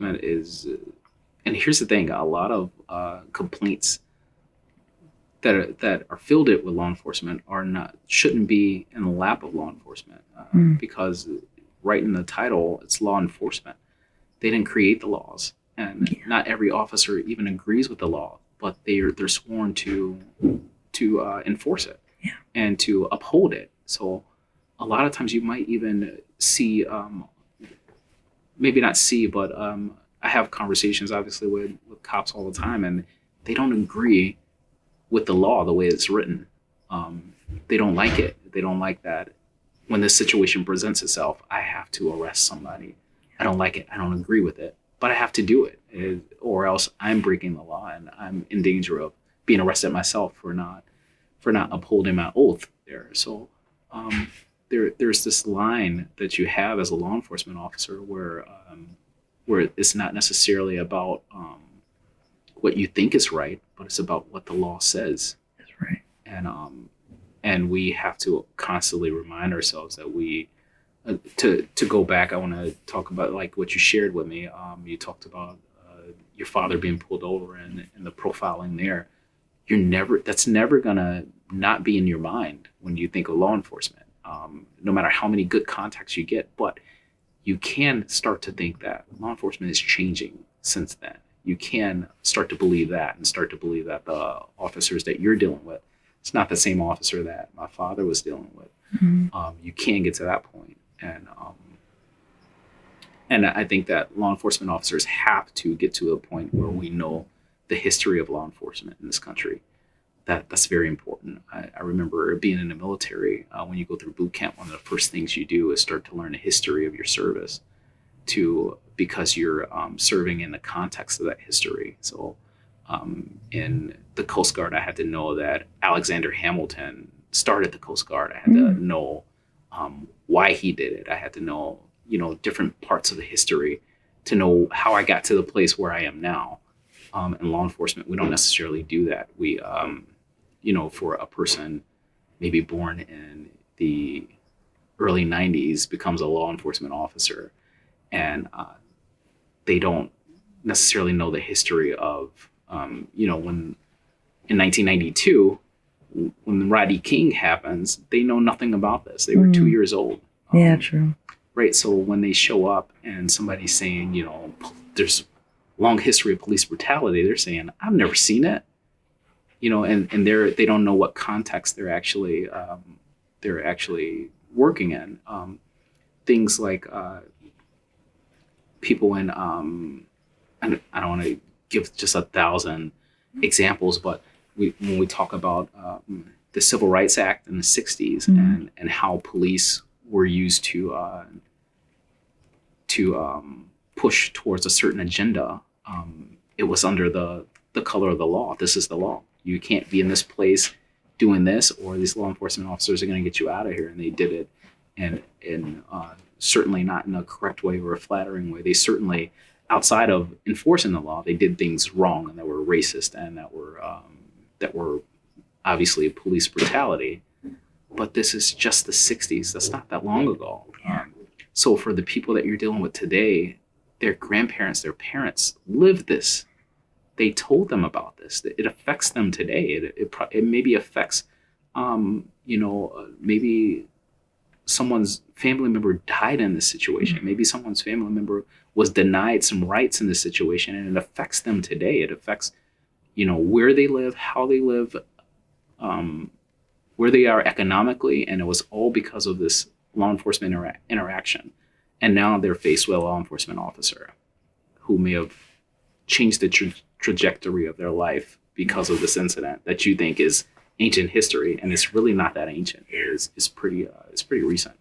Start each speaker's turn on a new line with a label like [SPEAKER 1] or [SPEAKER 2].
[SPEAKER 1] is, and here's the thing: a lot of complaints that are filled it with law enforcement are not shouldn't be in the lap of law enforcement
[SPEAKER 2] Mm.
[SPEAKER 1] because right in the title it's law enforcement. They didn't create the laws, and
[SPEAKER 2] Yeah.
[SPEAKER 1] not every officer even agrees with the law, but they're sworn to enforce it
[SPEAKER 2] Yeah.
[SPEAKER 1] and to uphold it. So a lot of times you might even see, maybe not see, but I have conversations obviously with cops all the time, and they don't agree with the law the way it's written. They don't like it. They don't like that when this situation presents itself, I have to arrest somebody. I don't like it. I don't agree with it, but I have to do it, or else I'm breaking the law and I'm in danger of being arrested myself for not upholding my oath there. So um, there's this line that you have as a law enforcement officer where it's not necessarily about what you think is right, but it's about what the law says.
[SPEAKER 2] That's right.
[SPEAKER 1] And we have to constantly remind ourselves that we to go back. I want to talk about like what you shared with me. You talked about your father being pulled over and the profiling there. That's never gonna not be in your mind when you think of law enforcement, no matter how many good contacts you get. But you can start to think that law enforcement is changing since then. You can start to believe that and start to believe that the officers that you're dealing with, it's not the same officer that my father was dealing with.
[SPEAKER 2] Mm.
[SPEAKER 1] You can get to that point. And I think that law enforcement officers have to get to a point where we know the history of law enforcement in this country. That's very important. I remember being in the military. When you go through boot camp, one of the first things you do is start to learn the history of your service, to because you're serving in the context of that history. So in the Coast Guard, I had to know that Alexander Hamilton started the Coast Guard. I had to
[SPEAKER 2] Mm.
[SPEAKER 1] know why he did it. I had to know, different parts of the history to know how I got to the place where I am now. In law enforcement, we don't necessarily do that. For a person maybe born in the early 90s becomes a law enforcement officer, and they don't necessarily know the history of, when in 1992, when Rodney King happens, they know nothing about this. They were 2 years old.
[SPEAKER 2] Yeah, true.
[SPEAKER 1] Right. So when they show up and somebody's saying, there's long history of police brutality, they're saying, I've never seen it. And they don't know what context they're actually working in. Things like people in I don't want to give just 1,000 examples, but when we talk about the Civil Rights Act in the 60s,
[SPEAKER 2] Mhm.
[SPEAKER 1] and how police were used to push towards a certain agenda, it was under the color of the law. This is the law. You can't be in this place doing this, or these law enforcement officers are going to get you out of here. And they did it, and certainly not in a correct way or a flattering way. They certainly, outside of enforcing the law, they did things wrong and that were racist and that were obviously police brutality. But this is just the 60s. That's not that long ago.
[SPEAKER 2] Yeah.
[SPEAKER 1] So for the people that you're dealing with today, their grandparents, their parents lived this. They told them about this. It affects them today. It maybe affects, maybe someone's family member died in this situation. Maybe someone's family member was denied some rights in this situation, and it affects them today. It affects, where they live, how they live, um, where they are economically, and it was all because of this law enforcement interaction. And now they're faced with a law enforcement officer who may have changed the trajectory of their life because of this incident that you think is ancient history, and it's really not that ancient. It's pretty recent.